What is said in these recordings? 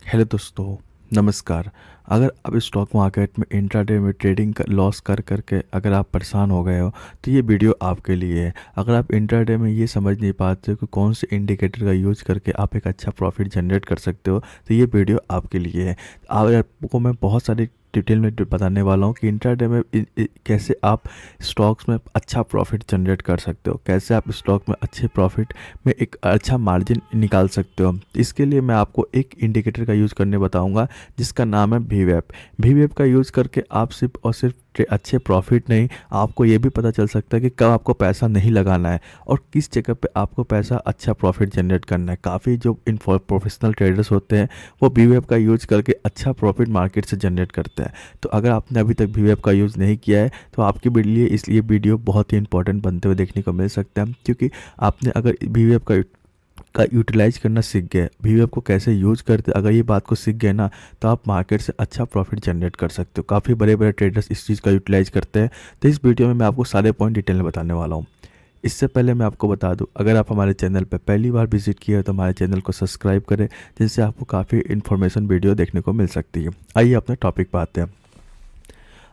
Hello दोस्तों, नमस्कार। अगर आप स्टॉक मार्केट में इंट्राडे में ट्रेडिंग कर लॉस कर करके अगर आप परेशान हो गए हो तो ये वीडियो आपके लिए है। अगर आप इंट्राडे में ये समझ नहीं पाते हो कि कौन से इंडिकेटर का यूज़ करके आप एक अच्छा प्रॉफिट जनरेट कर सकते हो तो ये वीडियो आपके लिए है। आज आपको मैं बहुत सारी डिटेल में बताने वाला हूँ कि इंट्राडे में कैसे आप स्टॉक्स में अच्छा प्रॉफिट जनरेट कर सकते हो, कैसे आप स्टॉक में अच्छे प्रॉफिट में एक अच्छा मार्जिन निकाल सकते हो। इसके लिए मैं आपको एक इंडिकेटर का यूज़ करने बताऊंगा जिसका नाम है वीवेप। वीवेप का यूज़ करके आप सिर्फ और सिर्फ अच्छे प्रॉफिट नहीं, आपको ये भी पता चल सकता है कि कब आपको पैसा नहीं लगाना है और किस जगह पे आपको पैसा अच्छा प्रॉफिट जनरेट करना है। काफ़ी जो प्रोफेशनल ट्रेडर्स होते हैं वो वीवेप का यूज़ करके अच्छा प्रॉफिट मार्केट से जनरेट करते हैं। तो अगर आपने अभी तक वीवेप का यूज़ नहीं किया है तो आपके लिए इसलिए वीडियो बहुत ही इंपॉर्टेंट बनते हुए देखने को मिल सकता है, क्योंकि आपने अगर वीवेप का यूटिलाइज करना सीख गए, वीवेप को कैसे यूज़ करते, अगर ये बात को सीख गए ना तो आप मार्केट से अच्छा प्रॉफिट जनरेट कर सकते हो। काफ़ी बड़े बड़े ट्रेडर्स इस चीज़ का यूटिलाइज करते हैं। तो इस वीडियो में मैं आपको सारे पॉइंट डिटेल में बताने वाला हूँ। इससे पहले मैं आपको बता दूं, अगर आप हमारे चैनल पर पहली बार विजिट किए हो तो हमारे चैनल को सब्सक्राइब करें, जिनसे आपको काफ़ी इन्फॉर्मेशन वीडियो देखने को मिल सकती है। आइए अपने टॉपिक पर आते हैं।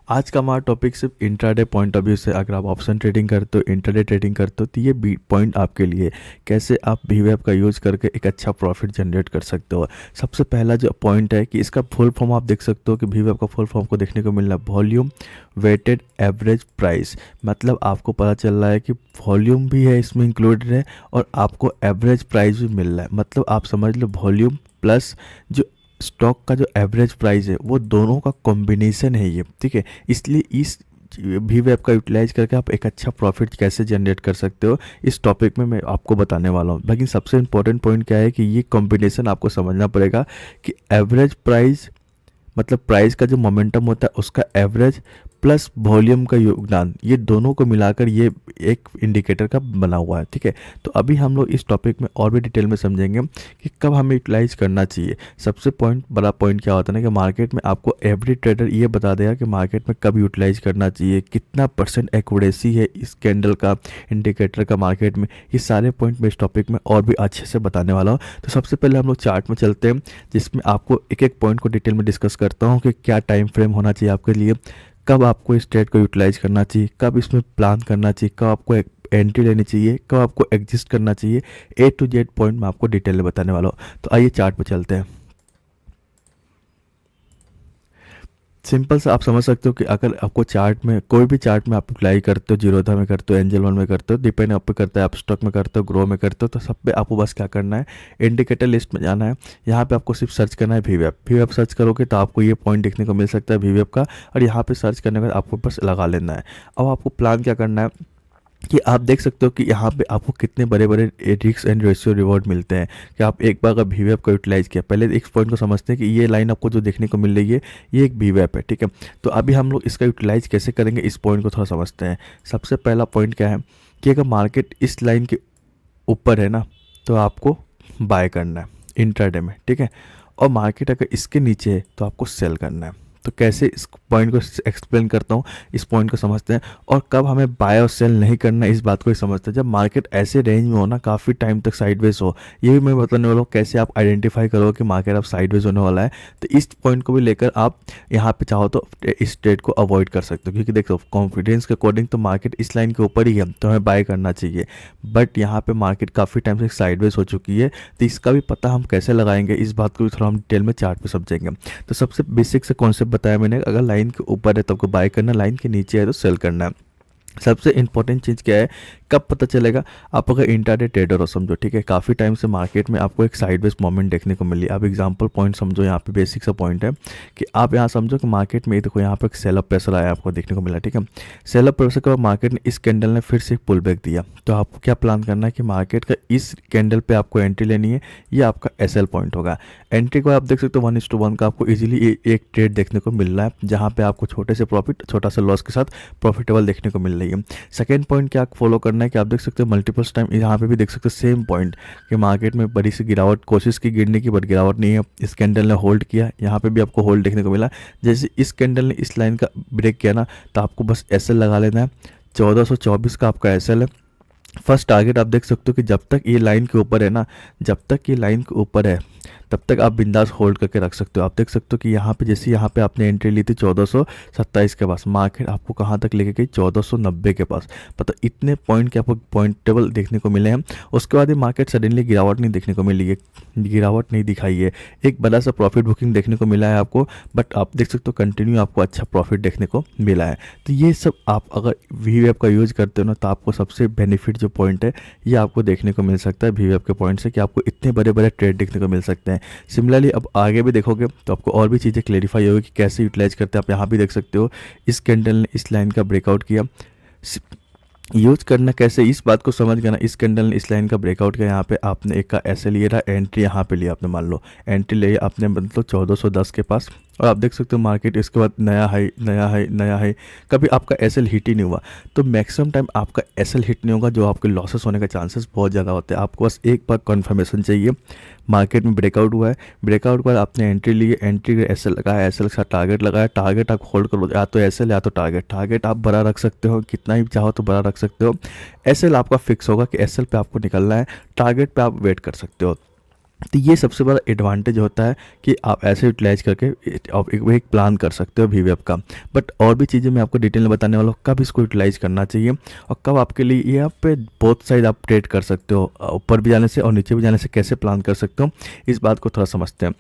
आज का हमारा टॉपिक सिर्फ इंट्राडे पॉइंट ऑफ व्यू से, अगर आप ऑप्शन ट्रेडिंग करते हो, इंट्राडे ट्रेडिंग करते हो तो ये पॉइंट आपके लिए कैसे आप वीवेप का यूज़ करके एक अच्छा प्रॉफिट जनरेट कर सकते हो। सबसे पहला जो पॉइंट है कि इसका फुल फॉर्म आप देख सकते हो कि वीवेप का फुल फॉर्म को देखने को मिल रहा है वॉल्यूम वेटेड एवरेज प्राइस। मतलब आपको पता चल रहा है कि वॉल्यूम भी है इसमें इंक्लूडेड है और आपको एवरेज प्राइस भी मिल रहा है। मतलब आप समझ लो वॉल्यूम प्लस जो स्टॉक का जो एवरेज प्राइस है वो दोनों का कॉम्बिनेशन है ये, ठीक है। इसलिए इस वीवेप का यूटिलाइज करके आप एक अच्छा प्रॉफिट कैसे जनरेट कर सकते हो इस टॉपिक में मैं आपको बताने वाला हूँ। लेकिन सबसे इंपॉर्टेंट पॉइंट क्या है कि ये कॉम्बिनेशन आपको समझना पड़ेगा कि एवरेज प्राइस मतलब प्राइस का जो मोमेंटम होता है उसका एवरेज प्लस वॉल्यूम का योगदान, ये दोनों को मिलाकर ये एक इंडिकेटर का बना हुआ है, ठीक है। तो अभी हम लोग इस टॉपिक में और भी डिटेल में समझेंगे कि कब हमें यूटिलाइज करना चाहिए। सबसे बड़ा पॉइंट क्या होता है ना कि मार्केट में आपको एवरी ट्रेडर ये बता देगा कि मार्केट में कब यूटिलाइज करना चाहिए, कितना % एक्यूरेसी है इस कैंडल का, इंडिकेटर का मार्केट में। ये सारे पॉइंट मैं इस टॉपिक में और भी अच्छे से बताने वाला हूँ। तो सबसे पहले हम लोग चार्ट में चलते हैं, जिसमें आपको एक एक पॉइंट को डिटेल में डिस्कस करता हूँ कि क्या टाइम फ्रेम होना चाहिए आपके लिए, कब आपको इस ट्रेड को यूटिलाइज करना चाहिए, कब इसमें प्लान करना चाहिए, कब आपको एक एंट्री लेनी चाहिए, कब आपको एग्जिस्ट करना चाहिए। A to Z पॉइंट मैं आपको डिटेल में बताने वाला हूँ। तो आइए चार्ट पे चलते हैं। सिंपल सा आप समझ सकते हो कि अगर आपको चार्ट में कोई भी चार्ट में आप अप्लाई करते हो, जीरोधा में करते हो, एंजल वन में करते हो, डिपेंड आप पे करता है, आप स्टॉक में करते हो, ग्रो में करते हो, तो सब पे आपको बस क्या करना है, इंडिकेटर लिस्ट में जाना है। यहाँ पे आपको सिर्फ सर्च करना है वीवेप। वीवेप सर्च करोगे तो आपको ये पॉइंट देखने को मिल सकता है वीवेप का, और यहाँ पे सर्च करने के बाद आपको बस लगा लेना है। अब आपको प्लान क्या करना है कि आप देख सकते हो कि यहाँ पे आपको कितने बड़े बड़े रिस्क एंड रेशियो रिवॉर्ड मिलते हैं कि आप एक बार अगर वीवेप को यूटिलाइज किया। पहले एक पॉइंट को समझते हैं कि ये लाइन आपको जो देखने को मिल रही है ये एक वीवेप है, ठीक है। तो अभी हम लोग इसका यूटिलाइज कैसे करेंगे इस पॉइंट को थोड़ा समझते हैं। सबसे पहला पॉइंट क्या है कि अगर मार्केट इस लाइन के ऊपर है ना तो आपको बाय करना है इंट्राडे में, ठीक है। और मार्केट अगर इसके नीचे है तो आपको सेल करना है। तो कैसे इस पॉइंट को एक्सप्लेन करता हूँ, इस पॉइंट को समझते हैं। और कब हमें बाय और सेल नहीं करना है इस बात को ही समझते हैं। जब मार्केट ऐसे रेंज में हो ना, काफ़ी टाइम तक साइडवेज हो, ये भी मैं बताने वाला हूँ कैसे आप आइडेंटिफाई करो कि मार्केट अब साइडवेज होने वाला है। तो इस पॉइंट को भी लेकर आप यहाँ पे चाहो तो इस ट्रेड को अवॉइड कर सकते हो, क्योंकि देखो कॉन्फिडेंस के अकॉर्डिंग तो मार्केट इस लाइन के ऊपर ही है तो हमें बाय करना चाहिए। बट यहाँ पे मार्केट काफ़ी टाइम से साइडवेज हो चुकी है, तो इसका भी पता हम कैसे लगाएंगे इस बात को भी थोड़ा हम डिटेल में चार्ट पे समझेंगे। तो सबसे बेसिक से कॉन्सेप्ट बताया मैंने, अगर लाइन के ऊपर है तो आपको बाय करना, लाइन के नीचे है तो सेल करना है। सबसे इंपॉर्टेंट चीज़ क्या है, कब पता चलेगा, आप अगर इंट्राडे ट्रेडर हो समझो, ठीक है। काफ़ी टाइम से मार्केट में आपको एक साइडवेज मोमेंट देखने को मिली। आप एग्जांपल पॉइंट समझो, यहाँ पे बेसिक सा पॉइंट है कि आप यहाँ समझो कि मार्केट में देखो यहाँ पे एक सेल अप प्रेशर आया आपको देखने को मिला, ठीक है। सेल अप प्रेशर के बाद मार्केट ने इस कैंडल ने फिर से एक पुल बैक दिया। तो आपको क्या प्लान करना है कि मार्केट का इस कैंडल पर आपको एंट्री लेनी है, ये आपका SL पॉइंट होगा। एंट्री को आप देख सकते हो 1:1 का आपको इजीली एक ट्रेड देखने को मिल रहा है, जहाँ पे आपको छोटे से प्रॉफिट छोटा सा लॉस के साथ प्रॉफिटेबल देखने को मिल रही है। सेकेंड पॉइंट क्या फॉलो करना है कि आप देख सकते हो मल्टीपल्स टाइम यहाँ पे भी देख सकते हो सेम पॉइंट कि मार्केट में बड़ी सी गिरावट कोशिश की गिरने की, बट गिरावट नहीं है। इस कैंडल ने होल्ड किया, यहाँ पे भी आपको होल्ड देखने को मिला। जैसे इस कैंडल ने इस लाइन का ब्रेक किया ना तो आपको बस SL लगा लेना है। 1424 का आपका SL है। फर्स्ट टारगेट आप देख सकते हो कि जब तक ये लाइन के ऊपर है ना, जब तक ये लाइन के ऊपर है तब तक आप बिंदास होल्ड करके रख सकते हो। आप देख सकते हो कि यहाँ पे जैसे यहाँ पे आपने एंट्री ली थी 1427 के पास, मार्केट आपको कहाँ तक लेके गई 1490 के पास। मतलब इतने पॉइंट के आपको पॉइंट टेबल देखने को मिले हैं। उसके बाद ये मार्केट सडनली गिरावट नहीं देखने को मिली है, गिरावट नहीं दिखाई है, एक बड़ा सा प्रॉफिट बुकिंग देखने को मिला है आपको, बट आप देख सकते हो कंटिन्यू आपको अच्छा प्रॉफिट देखने को मिला है। तो ये सब आप अगर वीवेब का यूज़ करते हो ना, तो आपको सबसे बेनिफिट जो पॉइंट है ये आपको देखने को मिल सकता है वीवेब के पॉइंट से, कि आपको इतने बड़े बड़े ट्रेड देखने को मिल सकते हैं। सिमिलरली अब आगे भी देखोगे तो आपको और भी चीज़ें क्लेरिफाई होगी कि कैसे यूटिलाइज करते हैं। आप यहाँ भी देख सकते हो इस कैंडल ने इस लाइन का ब्रेकआउट किया, यूज करना कैसे इस बात को समझ गया ना। इस कैंडल ने इस लाइन का ब्रेकआउट किया, यहाँ पे आपने एक का ऐसे लिया रहा, एंट्री यहाँ पे लिया आपने, मान लो एंट्री ले आपने मतलब 1410 के पास, और आप देख सकते हो मार्केट इसके बाद नया हाई नया हाई नया हाई, कभी आपका एसएल हिट ही नहीं हुआ। तो मैक्सिमम टाइम आपका एसएल हिट नहीं होगा, जो आपके लॉसेस होने का चांसेस बहुत ज़्यादा होते हैं। आपको बस एक बार कन्फर्मेशन चाहिए, मार्केट में ब्रेकआउट हुआ है, ब्रेकआउट के बाद आपने एंट्री ली है, एंट्री एसएल लगाया, एसएल के साथ टारगेट लगाया, टारगेट आप होल्ड करो, या तो एसएल या तो टारगेट। टारगेट आप बड़ा रख सकते हो, कितना ही चाहो तो बड़ा रख सकते हो। एसएल आपका फिक्स होगा कि एसएल पे आपको निकलना है, टारगेट पे आप वेट कर सकते हो। तो ये सबसे बड़ा एडवांटेज होता है कि आप ऐसे यूटिलाइज करके आप एक प्लान कर सकते हो वीवेब का। बट और भी चीज़ें मैं आपको डिटेल में बताने वाला हूँ, कब इसको यूटिलाइज करना चाहिए और कब आपके लिए ये आप पे बोथ साइड आप ट्रेड कर सकते हो, ऊपर भी जाने से और नीचे भी जाने से कैसे प्लान कर सकते हो, इस बात को थोड़ा समझते हैं।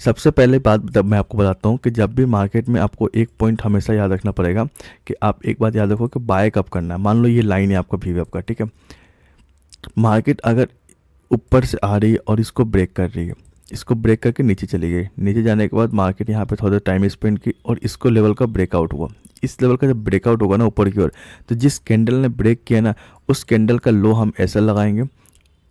सबसे पहले बात मैं आपको बताता हूँ कि जब भी मार्केट में आपको एक पॉइंट हमेशा याद रखना पड़ेगा कि आप एक बात याद रखो कि बाय कब करना है। मान लो ये लाइन है आपका वीवेब का, ठीक है, मार्केट अगर ऊपर से आ रही है और इसको ब्रेक कर रही है, इसको ब्रेक करके नीचे चली गई, नीचे जाने के बाद मार्केट यहाँ पे थोड़ा टाइम स्पेंड की और इसको लेवल का ब्रेकआउट हुआ। इस लेवल का जब ब्रेकआउट होगा ना ऊपर की ओर, तो जिस कैंडल ने ब्रेक किया ना उस कैंडल का लो हम ऐसा लगाएंगे,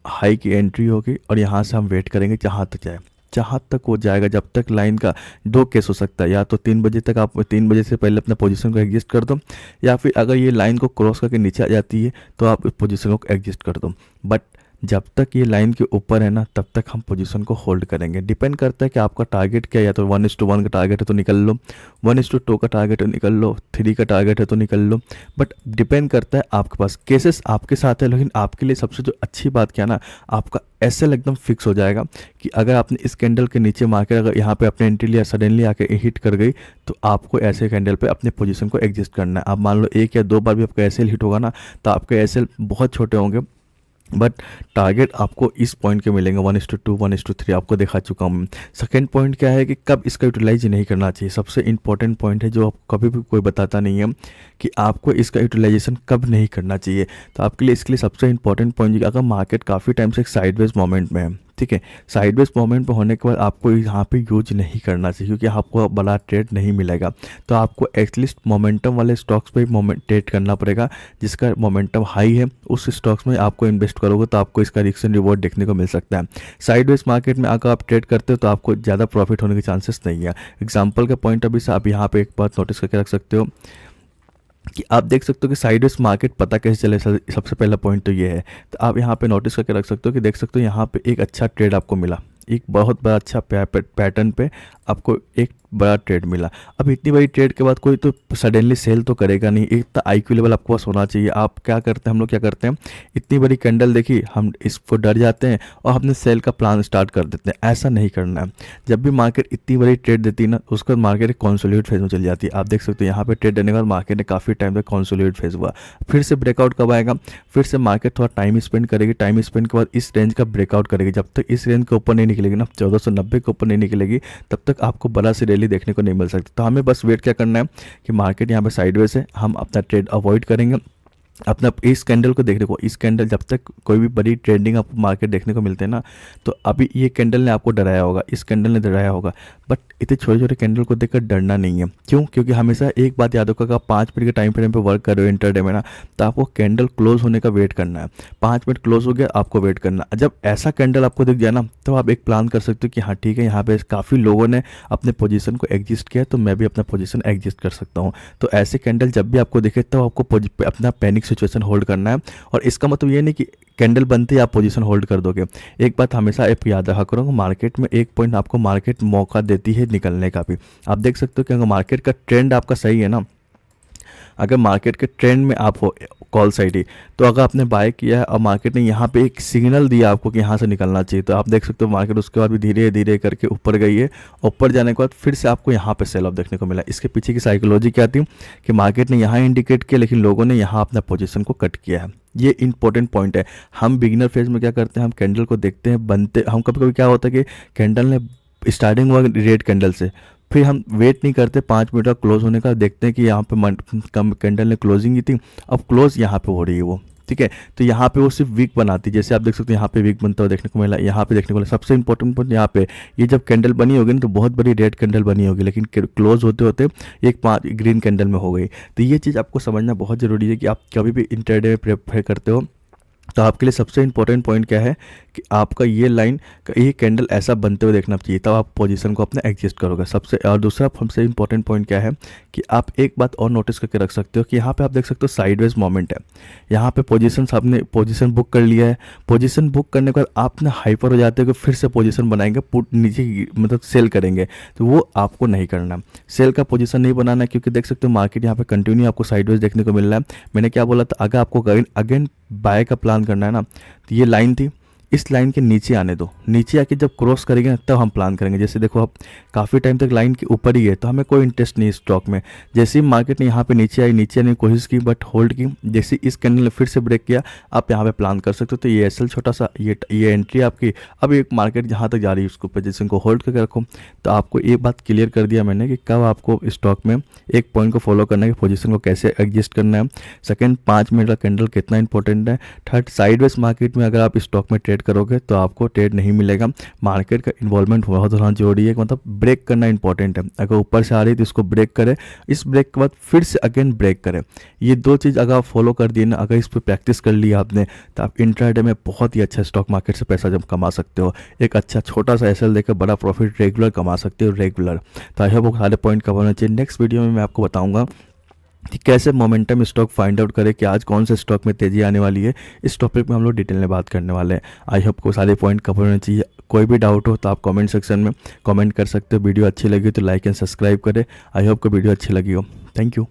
हाई की एंट्री होगी और यहाँ से हम वेट करेंगे जहाँ तक जाए, जहाँ तक वो जाएगा। जब तक लाइन का दो केस हो सकता है, या तो 3 बजे तक आप 3 बजे से पहले अपना पोजीशन को एडजस्ट कर दो, या फिर अगर ये लाइन को क्रॉस करके नीचे आ जाती है तो आप उस पोजीशन को एडजस्ट कर दो। बट जब तक ये लाइन के ऊपर है ना तब तक हम पोजीशन को होल्ड करेंगे। डिपेंड करता है कि आपका टारगेट क्या है, या तो 1:1 का टारगेट है तो निकल लो, 1:2 का टारगेट है निकल लो, 3 का टारगेट है तो निकल लो। बट डिपेंड करता है आपके पास, केसेस आपके साथ है, लेकिन आपके लिए सबसे जो अच्छी बात क्या ना, आपका एसएल एकदम फिक्स हो जाएगा कि अगर आपने इस कैंडल के नीचे मार्केट अगर यहाँ पे अपने एंट्री लिया, सडनली आके हिट कर गई, तो आपको ऐसे कैंडल पे अपने पोजीशन को एडजस्ट करना है। आप मान लो 1 या 2 बार भी आपका एसएल हिट होगा ना, तो आपके एसएल बहुत छोटे होंगे, बट टारगेट आपको इस पॉइंट के मिलेंगे 1:2 1:3, आपको दिखा चुका हूँ। सेकेंड पॉइंट क्या है कि कब इसका यूटिलाइज नहीं करना चाहिए। सबसे इंपॉर्टेंट पॉइंट है जो आप कभी भी कोई बताता नहीं है कि आपको इसका यूटिलाइजेशन कब नहीं करना चाहिए। तो आपके लिए इसके लिए सबसे इंपॉर्टेंट पॉइंट है अगर मार्केट काफ़ी टाइम से एक साइडवेज मोमेंट में है, ठीक है, साइडवेज मोमेंट पे होने के बाद आपको यहाँ पे यूज नहीं करना चाहिए क्योंकि आपको बड़ा ट्रेड नहीं मिलेगा। तो आपको एटलीस्ट मोमेंटम वाले स्टॉक्स पे ट्रेड करना पड़ेगा, जिसका मोमेंटम हाई है उस स्टॉक्स में आपको इन्वेस्ट करोगे तो आपको इसका रिस्क एंड रिवॉर्ड देखने को मिल सकता है। साइडवेज मार्केट में अगर आप ट्रेड करते हो तो आपको ज़्यादा प्रॉफिट होने के चांसेस नहीं है। एग्जाम्पल के पॉइंट ऑफ व्यू से आप यहाँ पे एक बात नोटिस करके रख सकते हो कि आप देख सकते हो कि साइडवेज मार्केट पता कैसे चले। सबसे पहला पॉइंट तो ये है, तो आप यहाँ पे नोटिस करके रख सकते हो कि देख सकते हो यहाँ पे एक अच्छा ट्रेड आपको मिला, एक बहुत बड़ा अच्छा पैटर्न पे आपको एक बड़ा ट्रेड मिला। अब इतनी बड़ी ट्रेड के बाद कोई तो सडनली सेल तो करेगा नहीं, इतना आईक्यू लेवल आपके पास होना चाहिए। आप क्या करते हैं, हम लोग क्या करते हैं, इतनी बड़ी कैंडल देखी हम इसको डर जाते हैं और हमने सेल का प्लान स्टार्ट कर देते हैं। ऐसा नहीं करना है। जब भी मार्केट इतनी बड़ी ट्रेड देती है ना, उसके बाद मार्केट एक कॉन्सोलिडेट फेज में चली जाती है। आप देख सकते हो यहाँ पे ट्रेड देने के बाद मार्केट ने काफ़ी टाइम तक कॉन्सोलिडेट फेज हुआ, फिर से ब्रेकआउट कब आएगा, फिर से मार्केट थोड़ा टाइम स्पेंड करेगी, टाइम स्पेंड के बाद इस रेंज का ब्रेकआउट करेगी। जब तक इस रेंज के ऊपर नहीं निकलेगी ना, 1490 के ऊपर नहीं निकलेगी, तब तक आपको बड़ा सी रैली देखने को नहीं मिल सकती। तो हमें बस वेट क्या करना है कि मार्केट यहाँ पे साइडवेज है, हम अपना ट्रेड अवॉइड करेंगे। अपना इस कैंडल को देखने को, इस कैंडल जब तक कोई भी बड़ी ट्रेंडिंग आपको मार्केट देखने को मिलते हैं ना, तो अभी ये कैंडल ने आपको डराया होगा, इस कैंडल ने डराया होगा, बट इतने छोटे छोटे कैंडल को देखकर डरना नहीं है। क्यों? क्योंकि हमेशा एक बात याद रखो, अगर आप 5 मिनट के टाइम फ्रेम पे वर्क कर रहे हो इंटरडे में ना, तो आपको कैंडल क्लोज होने का वेट करना है। 5 मिनट क्लोज हो गया, आपको वेट करना। जब ऐसा कैंडल आपको दिख जाए ना, तो आप एक प्लान कर सकते हो कि हाँ ठीक है, यहाँ पे काफ़ी लोगों ने अपने पोजीशन को एडजस्ट किया, तो मैं भी अपना पोजीशन एडजस्ट कर सकता हूँ। तो ऐसे कैंडल जब भी आपको दिखे तो आपको अपना पैनिक सिचुएशन होल्ड करना है। और इसका मतलब ये नहीं कि कैंडल बनते ही आप पोजीशन होल्ड कर दोगे। एक बात हमेशा आप याद रखा करो, मार्केट में एक पॉइंट आपको मार्केट मौका देती है निकलने का भी। आप देख सकते हो कि अगर मार्केट का ट्रेंड आपका सही है ना, अगर मार्केट के ट्रेंड में आप हो कॉल साइड ही, तो अगर आपने बाय किया है और मार्केट ने यहाँ पे एक सिग्नल दिया आपको कि यहाँ से निकलना चाहिए, तो आप देख सकते हो मार्केट उसके बाद भी धीरे धीरे करके ऊपर गई है। ऊपर जाने के बाद फिर से आपको यहाँ पे सेल ऑफ देखने को मिला। इसके पीछे की साइकोलॉजी क्या थी कि मार्केट ने यहाँ इंडिकेट किया, लेकिन लोगों ने यहाँ अपना पोजीशन को कट किया है। ये इंपॉर्टेंट पॉइंट है। हम बिगिनर फेज में क्या करते हैं, हम कैंडल को देखते हैं बनते, हम कभी कभी क्या होता है कि कैंडल ने स्टार्टिंग हुआ रेड कैंडल से, फिर हम वेट नहीं करते 5 मिनट का क्लोज होने का, देखते हैं कि यहाँ पे कम कैंडल ने क्लोजिंग की थी, अब क्लोज यहाँ पे हो रही है वो, ठीक है। तो यहाँ पे वो सिर्फ वीक बनाती है, जैसे आप देख सकते हैं यहाँ पे वीक बनता हुआ देखने को मिला, यहाँ पे देखने को मिला। सबसे इंपॉर्टेंट पॉइंट यहाँ पे, ये जब कैंडल बनी होगी ना तो बहुत बड़ी रेड कैंडल बनी होगी, लेकिन क्लोज होते होते एक 5 ग्रीन कैंडल में हो गई। तो ये चीज़ आपको समझना बहुत ज़रूरी है कि आप कभी भी इंट्राडे में प्रेफर करते हो तो आपके लिए सबसे इंपॉर्टेंट पॉइंट क्या है कि आपका ये लाइन का ये कैंडल ऐसा बनते हुए देखना चाहिए, तब आप पोजीशन को अपना एडजस्ट करोगे सबसे। और दूसरा सबसे इंपॉर्टेंट पॉइंट क्या है कि आप एक बात और नोटिस करके रख सकते हो कि यहाँ पे आप देख सकते हो साइडवेज मोमेंट है। यहाँ पे पोजीशन आपने पोजीशन बुक कर लिया है, पोजीशन बुक करने के बाद आपने हाइपर हो जाते हो कि फिर से पोजीशन बनाएंगे पुट नीचे, मतलब सेल करेंगे, तो वो आपको नहीं करना। सेल का पोजीशन नहीं बनाना, क्योंकि देख सकते हो मार्केट यहाँ पे कंटिन्यू आपको साइडवेज देखने को मिल रहा है। मैंने क्या बोला था, अगर आपको अगेन बाय का प्लान करना है ना, तो ये लाइन थी, इस लाइन के नीचे आने दो, नीचे आके जब क्रॉस करेंगे ना तब हम प्लान करेंगे। जैसे देखो आप काफ़ी टाइम तक लाइन के ऊपर ही है तो हमें कोई इंटरेस्ट नहीं स्टॉक में। जैसे ही मार्केट ने यहाँ पे नीचे आने की कोशिश की बट होल्ड की, जैसे इस कैंडल ने फिर से ब्रेक किया, आप यहाँ पे प्लान कर सकते हो। तो ये एसएल छोटा सा ये एंट्री आपकी। अब एक मार्केट जहाँ तक जा रही है उसको पोजीशन को होल्ड करके रखो। तो आपको एक बात क्लियर कर दिया मैंने कि कब आपको स्टॉक में एक पॉइंट को फॉलो करना है कि पोजीशन को कैसे एडजस्ट करना है। सेकंड, 5 मिनट का कैंडल कितना इंपॉर्टेंट है। थर्ड, साइडवेज मार्केट में अगर आप स्टॉक में ट्रेड करोगे तो आपको ट्रेड नहीं मिलेगा। मार्केट का इन्वॉल्वमेंट बहुत होना जरूरी है, मतलब ब्रेक करना इंपॉर्टेंट है। अगर ऊपर से आ रही है तो इसको ब्रेक करे, इस ब्रेक के बाद फिर से अगेन ब्रेक करे। ये 2 चीज़ अगर आप फॉलो कर दिए ना, अगर इस पर प्रैक्टिस कर लिया आपने, तो आप इंट्राडे में बहुत ही अच्छा स्टॉक मार्केट से पैसा जब कमा सकते हो। एक अच्छा छोटा सा एसएल देकर बड़ा प्रॉफिट रेगुलर कमा सकते हो, रेगुलर। तो आई होप वो सारे पॉइंट कवर होने चाहिए। नेक्स्ट वीडियो में मैं आपको बताऊंगा कि कैसे मोमेंटम स्टॉक फाइंड आउट करें कि आज कौन से स्टॉक में तेज़ी आने वाली है। इस टॉपिक में हम लोग डिटेल में बात करने वाले हैं। आई होप को सारे पॉइंट कवर होने चाहिए। कोई भी डाउट हो तो आप कमेंट सेक्शन में कमेंट कर सकते हो। वीडियो अच्छी लगी तो लाइक एंड सब्सक्राइब करें। आई होप को वीडियो अच्छी लगी हो। Thank you.